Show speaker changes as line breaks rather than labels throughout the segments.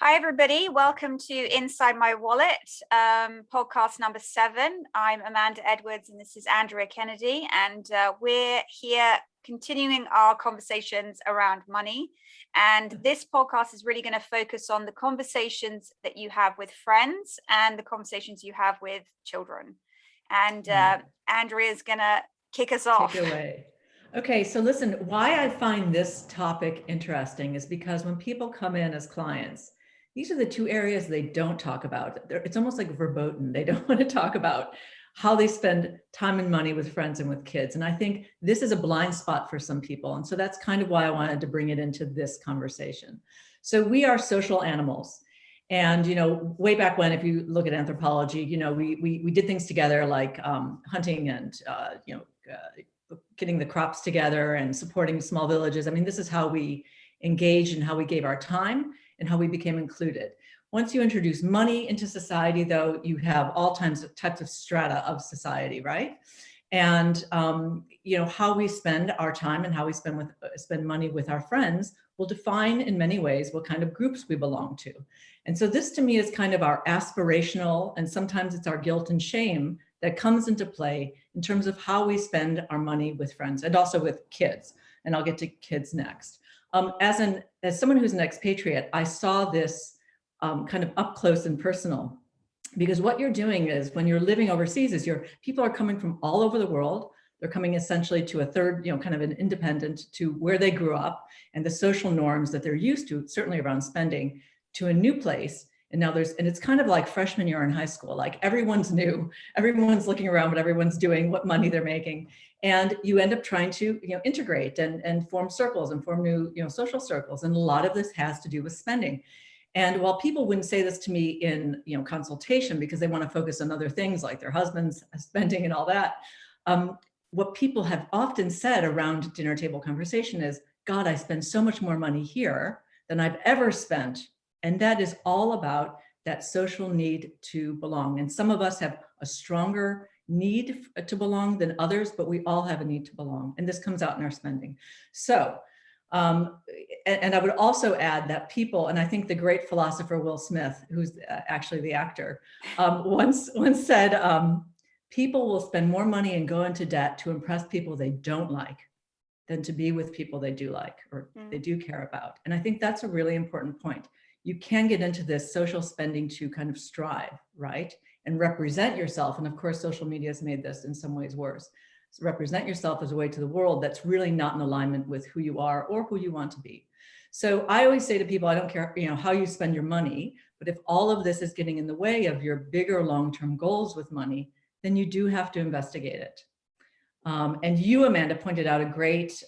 Hi, everybody. Welcome to Inside My Wallet, podcast number 7. I'm Amanda Edwards, and this is Andrea Kennedy. And we're here continuing our conversations around money. And this podcast is really going to focus on the conversations that you have with friends and the conversations you have with children. And Andrea is going to kick us off.
Take it away. Okay, so listen, why I find this topic interesting is because when people come in as clients, these are the two areas they don't talk about. It's almost like verboten. They don't want to talk about how they spend time and money with friends and with kids. And I think this is a blind spot for some people. And so that's kind of why I wanted to bring it into this conversation. So we are social animals. And, way back when, if you look at anthropology, we did things together like hunting and, getting the crops together and supporting small villages. I mean, this is how we engaged and how we gave our time and how we became included. Once you introduce money into society, though, you have all types of strata of society, right? And how we spend our time and how we spend money with our friends will define in many ways what kind of groups we belong to. And so this to me is kind of our aspirational, and sometimes it's our guilt and shame that comes into play in terms of how we spend our money with friends and also with kids. And I'll get to kids next. As someone who's an expatriate, I saw this kind of up close and personal, because what you're doing is when you're living overseas is people are coming from all over the world. They're coming essentially to a third, kind of an independent to where they grew up and the social norms that they're used to, certainly around spending, to a new place. And now it's kind of like freshman year in high school, like everyone's new, everyone's looking around what everyone's doing, what money they're making. And you end up trying to, integrate and form circles and form new, social circles. And a lot of this has to do with spending. And while people wouldn't say this to me in, consultation, because they want to focus on other things like their husband's spending and all that, what people have often said around dinner table conversation is, God, I spend so much more money here than I've ever spent. And that is all about that social need to belong. And some of us have a stronger need to belong than others, but we all have a need to belong. And this comes out in our spending. So, and I would also add that people, and I think the great philosopher Will Smith, who's actually the actor, once said, people will spend more money and go into debt to impress people they don't like than to be with people they do like or they do care about. And I think that's a really important point. You can get into this social spending to kind of strive, right? And represent yourself. And of course, social media has made this in some ways worse. So represent yourself as a way to the world that's really not in alignment with who you are or who you want to be. So I always say to people, I don't care, how you spend your money, but if all of this is getting in the way of your bigger long-term goals with money, then you do have to investigate it. And you, Amanda, pointed out a great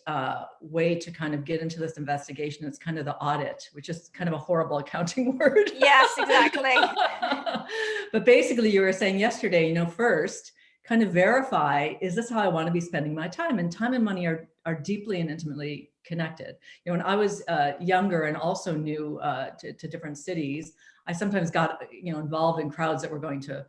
way to kind of get into this investigation. It's kind of the audit, which is kind of a horrible accounting word.
Yes, exactly.
But basically you were saying yesterday, first kind of verify, is this how I want to be spending my time? And time and money are deeply and intimately connected. When I was younger and also new to different cities, I sometimes got, involved in crowds that were going to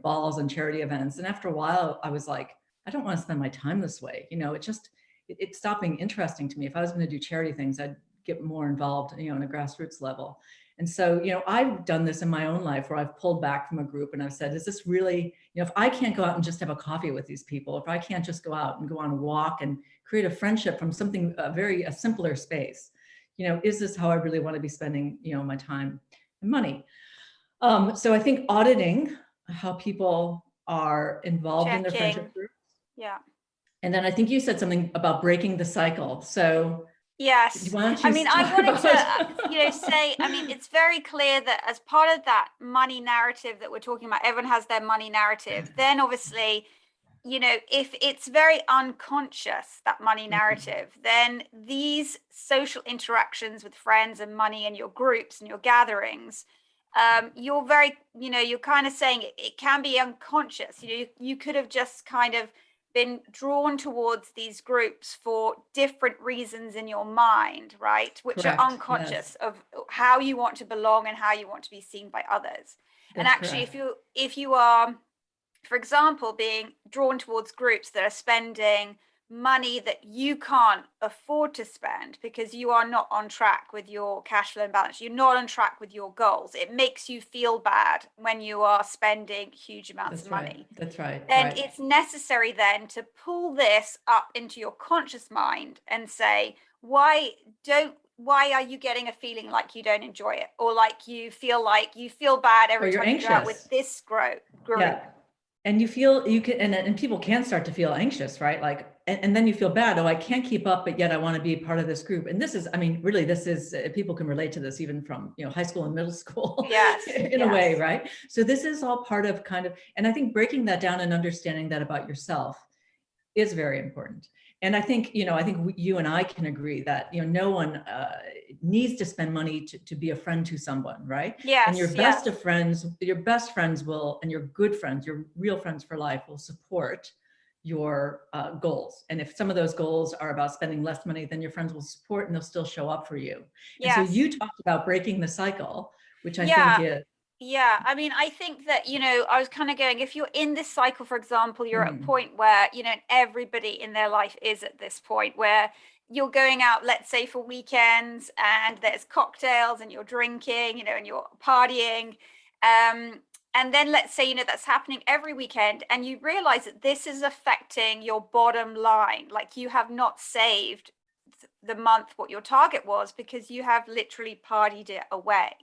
balls and charity events. And after a while, I was like, I don't want to spend my time this way. It stopped being interesting to me. If I was going to do charity things, I'd get more involved, on a grassroots level. And so, I've done this in my own life where I've pulled back from a group and I've said, is this really, if I can't go out and just have a coffee with these people, if I can't just go out and go on a walk and create a friendship from something a simpler space, is this how I really want to be spending, my time and money? So I think auditing how people are involved in their friendship groups.
Yeah.
And then I think you said something about breaking the cycle. So
yes, I wanted to, say, it's very clear that as part of that money narrative that we're talking about, everyone has their money narrative. Then obviously, if it's very unconscious, that money narrative, then these social interactions with friends and money and your groups and your gatherings, you're very, you're kind of saying it can be unconscious. You could have just kind of been drawn towards these groups for different reasons in your mind, right? Which
Correct.
Are unconscious, yes, of how you want to belong and how you want to be seen by others. That's and actually, correct. if you are, for example, being drawn towards groups that are spending money that you can't afford to spend because you are not on track with your cash flow and balance. You're not on track with your goals. It makes you feel bad when you are spending huge amounts of money.
That's right.
Then it's necessary then to pull this up into your conscious mind and say, why are you getting a feeling like you don't enjoy it, or like you feel bad every time you go out with this group?
Yeah. And you feel you can, and people can start to feel anxious, right? Like, and then you feel bad. Oh, I can't keep up, but yet I want to be part of this group. And this is, I mean, really, this is, people can relate to this even from, high school and middle school.
Yes.
In a way, right? So this is all part of kind of, and I think breaking that down and understanding that about yourself is very important. And I think, you and I can agree that, no one needs to spend money to be a friend to someone, right?
Yes.
And your best of friends, your best friends will, and your good friends, your real friends for life will support your goals. And if some of those goals are about spending less money, then your friends will support and they'll still show up for you. Yes. And so you talked about breaking the cycle, which I think is,
yeah, I mean, I think that, I was kind of going, if you're in this cycle, for example, you're at a point where, everybody in their life is at this point where you're going out, let's say for weekends, and there's cocktails and you're drinking, and you're partying. And then let's say, that's happening every weekend, and you realize that this is affecting your bottom line. Like, you have not saved the month what your target was because you have literally partied it away.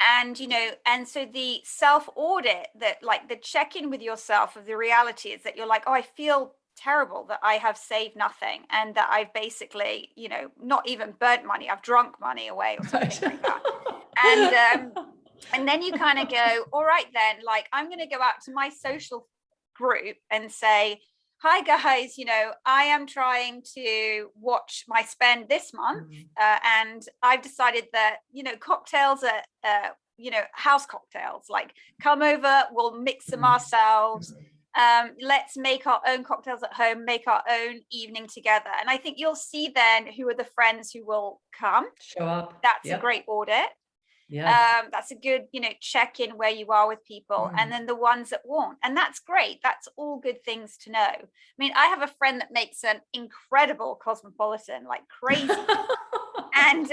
And so the self audit, that like the check in with yourself of the reality is that you're like, oh, I feel terrible that I have saved nothing, and that I've basically, not even burnt money, I've drunk money away or something like that. And then you kind of go, all right, then, like, I'm going to go out to my social group and say, hi guys, I am trying to watch my spend this month, and I've decided that, cocktails are, house cocktails, like, come over, we'll mix them ourselves. Let's make our own cocktails at home, make our own evening together. And I think you'll see then who are the friends who will come,
show up.
That's a great audit.
Yes.
That's a good, check in where you are with people, and then the ones that won't. And that's great. That's all good things to know. I mean, I have a friend that makes an incredible cosmopolitan, like crazy. And,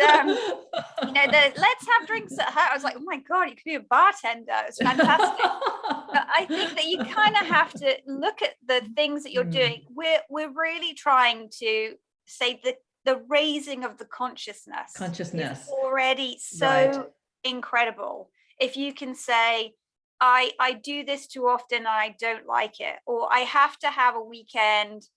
let's have drinks at her. I was like, oh my God, you could be a bartender. It's fantastic. But I think that you kind of have to look at the things that you're doing. We're really trying to say that the raising of the consciousness is already so incredible. If you can say, I do this too often and I don't like it, or I have to have a weekend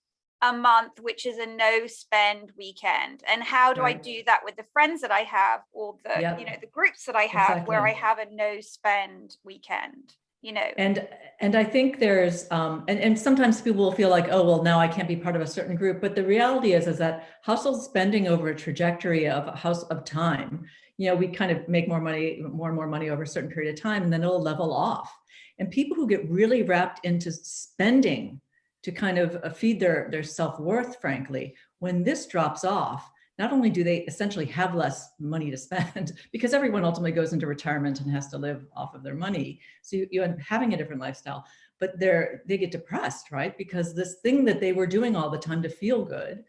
a month which is a no spend weekend, and how do I do that with the friends that I have, or the the groups that I have where I have a no spend weekend,
And I think there's and sometimes people will feel like, oh well, now I can't be part of a certain group, but the reality is that household spending over a trajectory of a house of time, we kind of make more and more money over a certain period of time, and then it'll level off. And people who get really wrapped into spending to kind of feed their self-worth, frankly, when this drops off, not only do they essentially have less money to spend, because everyone ultimately goes into retirement and has to live off of their money, so you end up having a different lifestyle, but they get depressed, right? Because this thing that they were doing all the time to feel good,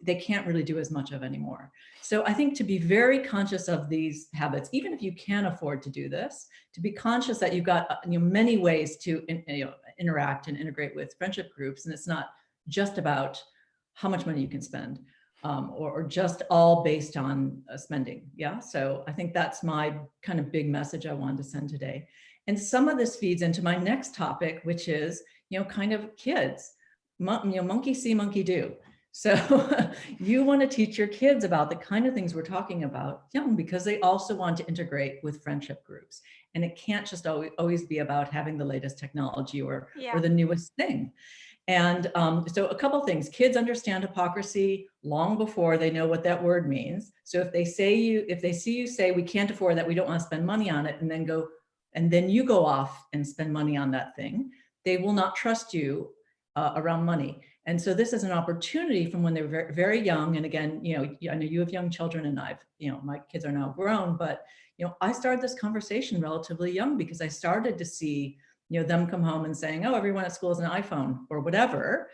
they can't really do as much of anymore. So I think to be very conscious of these habits, even if you can afford to do this, to be conscious that you've got many ways to interact and integrate with friendship groups, and it's not just about how much money you can spend, or just all based on spending. Yeah. So I think that's my kind of big message I wanted to send today. And some of this feeds into my next topic, which is, kind of kids, monkey see, monkey do. So you want to teach your kids about the kind of things we're talking about young, because they also want to integrate with friendship groups. And it can't just always be about having the latest technology or the newest thing. And so a couple things: kids understand hypocrisy long before they know what that word means. So if they see you say, we can't afford that, we don't want to spend money on it, and then you go off and spend money on that thing, they will not trust you around money. And so this is an opportunity from when they're very, very young. And again, I know you have young children, and my kids are now grown, but I started this conversation relatively young because I started to see them come home and saying, oh, everyone at school has an iPhone or whatever.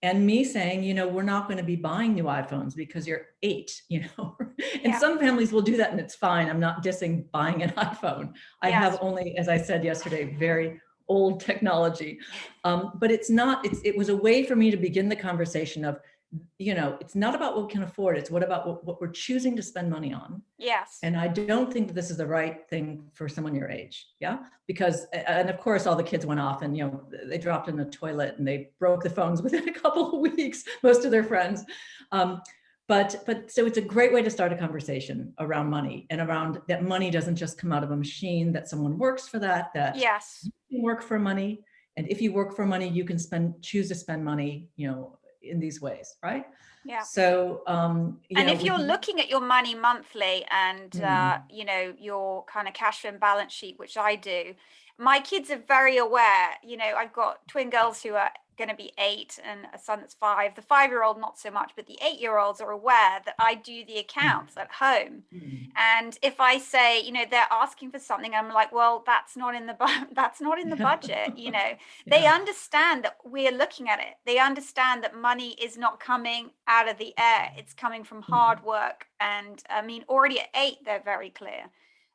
and me saying, we're not going to be buying new iPhones because you're 8, and some families will do that and it's fine. I'm not dissing buying an iPhone. I have only, as I said yesterday, very old technology. But it was a way for me to begin the conversation of, it's not about what we can afford. It's what we're choosing to spend money on.
Yes.
And I don't think that this is the right thing for someone your age. Yeah. Because, and of course, all the kids went off and, they dropped in the toilet and they broke the phones within a couple of weeks, most of their friends. But so it's a great way to start a conversation around money, and around that money doesn't just come out of a machine, that someone works for that
yes,
you work for money. And if you work for money, you can choose to spend money, in these ways. Right.
Yeah.
So,
and if you're looking at your money monthly and, your kind of cash flow and balance sheet, which I do, my kids are very aware. I've got twin girls who are going to be 8 and a son that's 5. The 5-year-old, not so much, but the 8-year-olds are aware that I do the accounts at home. And if I say, they're asking for something, I'm like, well, that's not in the budget. They understand that we're looking at it. They understand that money is not coming out of the air. It's coming from hard work. And I mean, already at 8, they're very clear.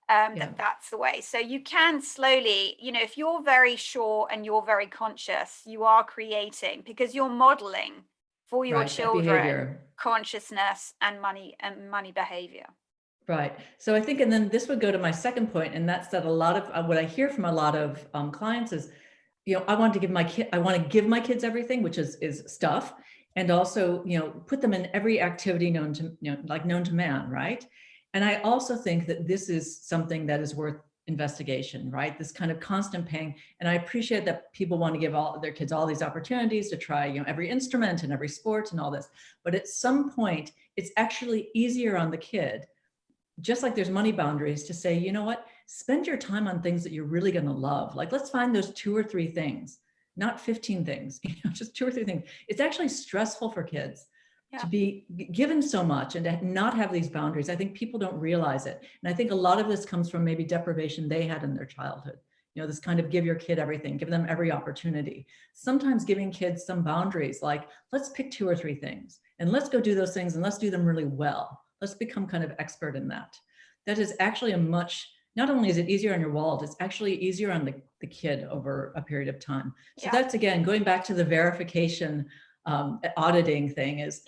That's the way. So you can slowly, if you're very sure and you're very conscious, you are creating, because you're modeling for your children consciousness and money behavior.
Right. So I think, and then this would go to my second point, and that's that a lot of what I hear from a lot of clients is, I want to give my kids everything, which is stuff, and also, put them in every activity known to man, right? And I also think that this is something that is worth investigation, right? This kind of constant paying. And I appreciate that people want to give all their kids all these opportunities to try, every instrument and every sport and all this. But at some point, it's actually easier on the kid, just like there's money boundaries, to say, what, spend your time on things that you're really going to love. Like, let's find those 2 or 3 things, not 15 things, just 2 or 3 things. It's actually stressful for kids to be given so much and to not have these boundaries. I think people don't realize it. And I think a lot of this comes from maybe deprivation they had in their childhood. This kind of give your kid everything, give them every opportunity. Sometimes giving kids some boundaries, like, let's pick 2 or 3 things and let's go do those things and let's do them really well. Let's become kind of expert in that. That is actually not only is it easier on your wallet, it's actually easier on the kid over a period of time. So that's, again, going back to the verification auditing thing is,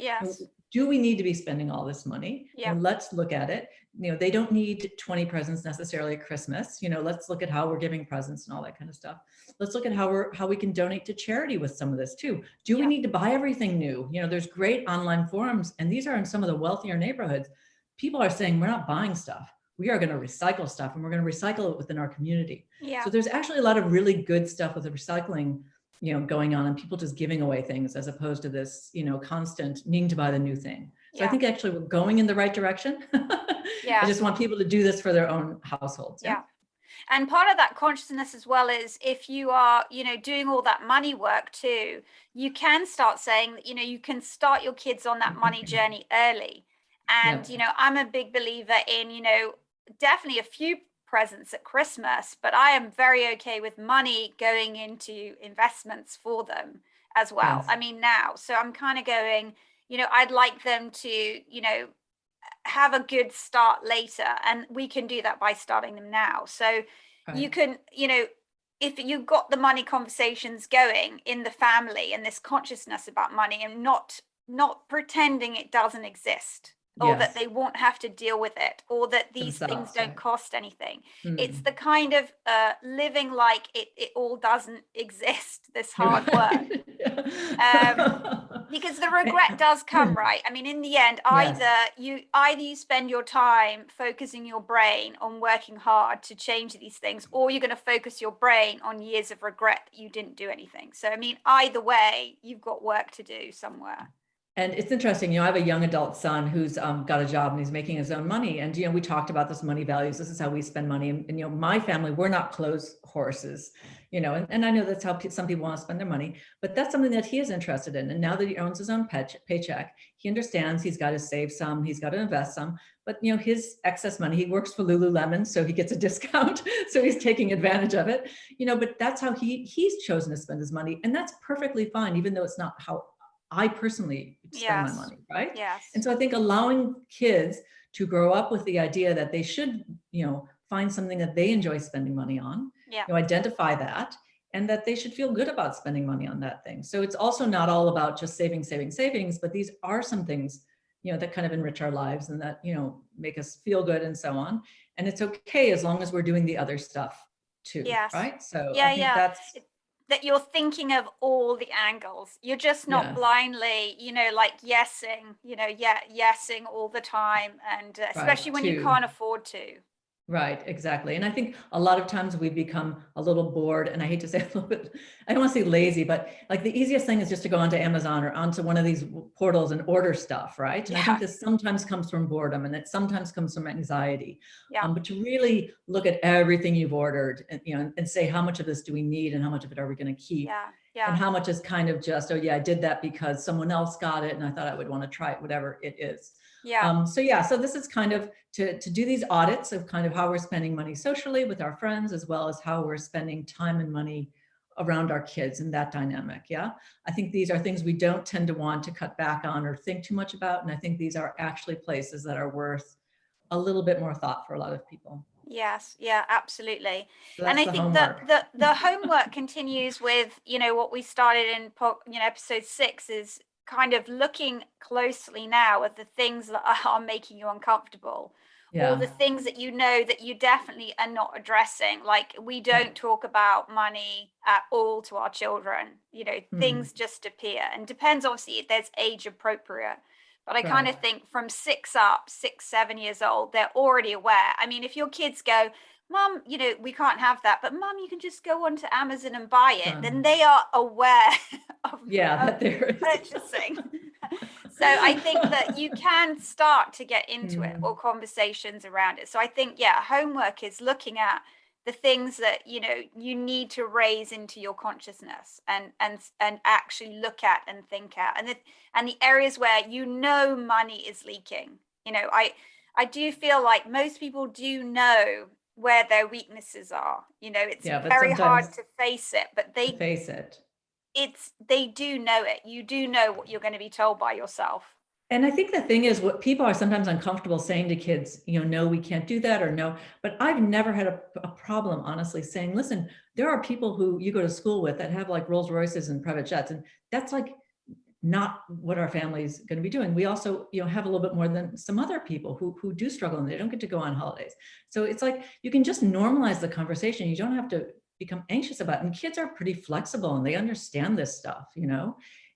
do we need to be spending all this money? Let's look at it. They don't need 20 presents necessarily at Christmas. Let's look at how we're giving presents and all that kind of stuff. Let's look at how we can donate to charity with some of this too. Do we need to buy everything new? There's great online forums, and these are in some of the wealthier neighborhoods. People are saying, we're not buying stuff. We are going to recycle stuff, and we're going to recycle it within our community. So there's actually a lot of really good stuff with the recycling going on, and people just giving away things, as opposed to this, constant needing to buy the new thing. So I think actually we're going in the right direction. I just want people to do this for their own households.
And part of that consciousness as well is, if you are, doing all that money work too, you can start saying that, you can start your kids on that money journey early. And, I'm a big believer in, definitely a few presents at Christmas, but I am very okay with money going into investments for them as well. I mean, now, so I'm kind of going, I'd like them to, have a good start later, and we can do that by starting them now. So you can, if you've got the money conversations going in the family and this consciousness about money, and not pretending it doesn't exist, or that they won't have to deal with it, or that these things don't cost anything. It's the kind of living like it all doesn't exist, this hard work. Because the regret does come, right? I mean, in the end, either you spend your time focusing your brain on working hard to change these things, or you're going to focus your brain on years of regret that you didn't do anything. So, I mean, either way, you've got work to do somewhere.
And it's interesting, I have a young adult son who's got a job and he's making his own money. And, we talked about this money values. This is how we spend money. And my family, we're not clothes horses, and I know that's how some people want to spend their money, but that's something that he is interested in. And now that he owns his own paycheck, he understands he's got to save some, he's got to invest some, but his excess money, he works for Lululemon, so he gets a discount. So he's taking advantage of it, but that's how he's chosen to spend his money. And that's perfectly fine, even though it's not how I personally spend my
Yes.
money, right? And
Yes.
so I think allowing kids to grow up with the idea that they should, find something that they enjoy spending money on,
Yeah.
identify that, and that they should feel good about spending money on that thing. So it's also not all about just savings, but these are some things, that kind of enrich our lives and that, make us feel good and so on. And it's okay as long as we're doing the other stuff too,
Yes.
right? So I
Yeah,
think
yeah.
that's,
That you're thinking of all the angles. You're just not
yes,
blindly, like yesing, yesing all the time, and especially
right,
when you
too.
can't afford to.
Right, exactly. And I think a lot of times we become a little bored, and I hate to say a little bit, I don't want to say lazy, but like the easiest thing is just to go onto Amazon or onto one of these portals and order stuff, right? And I think
Yeah.
this sometimes comes from boredom and it sometimes comes from anxiety.
Yeah.
But to really look at everything you've ordered and, and say, how much of this do we need and how much of it are we going to keep?
Yeah.
And
Yeah.
how much is kind of just, oh yeah, I did that because someone else got it and I thought I would want to try it, whatever it is.
Yeah.
So yeah, so this is kind of to do these audits of kind of how we're spending money socially with our friends, as well as how we're spending time and money around our kids and that dynamic. Yeah. I think these are things we don't tend to want to cut back on or think too much about. And I think these are actually places that are worth a little bit more thought for a lot of people.
Yes, yeah, absolutely.
So
And
that's
I
the
think that
homework.
the homework continues with, what we started in episode 6 is kind of looking closely now at the things that are making you uncomfortable, or the
Yeah.
things that that you definitely are not addressing. Like, we don't talk about money at all to our children.
Hmm.
Things just appear, and depends, obviously, if there's age appropriate. But I kind
Right.
of think from 6, 7 years old, they're already aware. I mean, if your kids go, Mum, we can't have that, but Mum, you can just go onto Amazon and buy it, then
Done.
they are aware of,
Yeah,
of
that there is.
purchasing. So I think that you can start to get into it,
Hmm.
or conversations around it. So I think, yeah, homework is looking at the things that you need to raise into your consciousness, and actually look at and think at, and the areas where money is leaking. I do feel like most people do know where their weaknesses are. It's
Yeah, but
very hard
sometimes
to face it, but
to face it.
they do know it. You do know what you're going to be told by yourself.
And I think the thing is, what people are sometimes uncomfortable saying to kids, no, we can't do that, or no. But I've never had a problem, honestly, saying, listen, there are people who you go to school with that have like Rolls Royces and private jets. And that's like not what our family's going to be doing. We also, have a little bit more than some other people who do struggle and they don't get to go on holidays. So it's like you can just normalize the conversation. You don't have to become anxious about it. And kids are pretty flexible and they understand this stuff.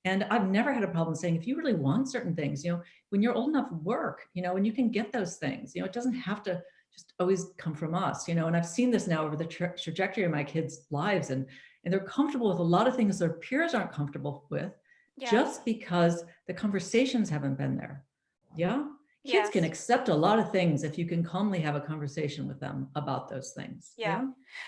And I've never had a problem saying, if you really want certain things, when you're old enough, work, and you can get those things, it doesn't have to just always come from us, and I've seen this now over the trajectory of my kids' lives, and they're comfortable with a lot of things their peers aren't comfortable with,
Yes.
just because the conversations haven't been there. Yeah. Kids can
Yes.
accept a lot of things if you can calmly have a conversation with them about those things.
Yeah.
Yeah.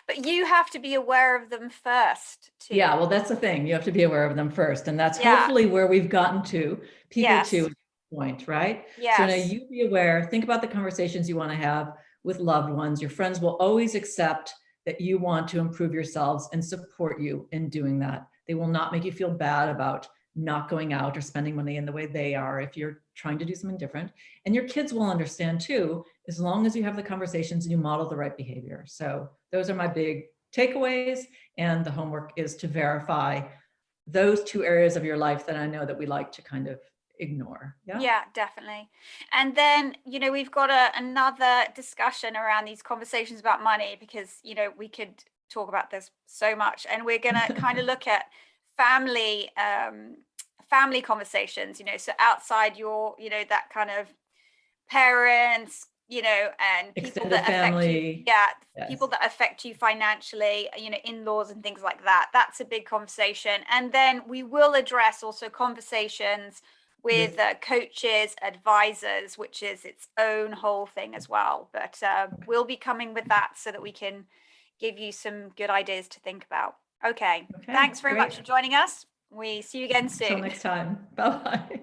But you have to be aware of them first
Yeah,
too.
well, that's the thing. You have to be aware of them first. And that's
Yeah.
hopefully where we've gotten to, people to
Yes.
at this point, right? So now
Yes.
you be aware, think about the conversations you want to have with loved ones. Your friends will always accept that you want to improve yourselves and support you in doing that. They will not make you feel bad about not going out or spending money in the way they are if you're trying to do something different. And your kids will understand too, as long as you have the conversations and you model the right behavior. So those are my big takeaways. And the homework is to verify those two areas of your life that I know that we like to kind of ignore. Yeah.
Yeah, definitely. And then, we've got another discussion around these conversations about money, because, we could talk about this so much, and we're going to kind of look at family, family conversations, so outside your, that kind of parents, and people
Extended
that affect you.
family.
Yeah, people
Yes.
that affect you financially, in-laws and things like that. That's a big conversation. And then we will address also conversations with
With
coaches, advisors, which is its own whole thing as well. But we'll be coming with that so that we can give you some good ideas to think about. Okay.
okay,
Thanks very much
great.
for joining us. We see you again
Till
soon.
next time. Bye bye.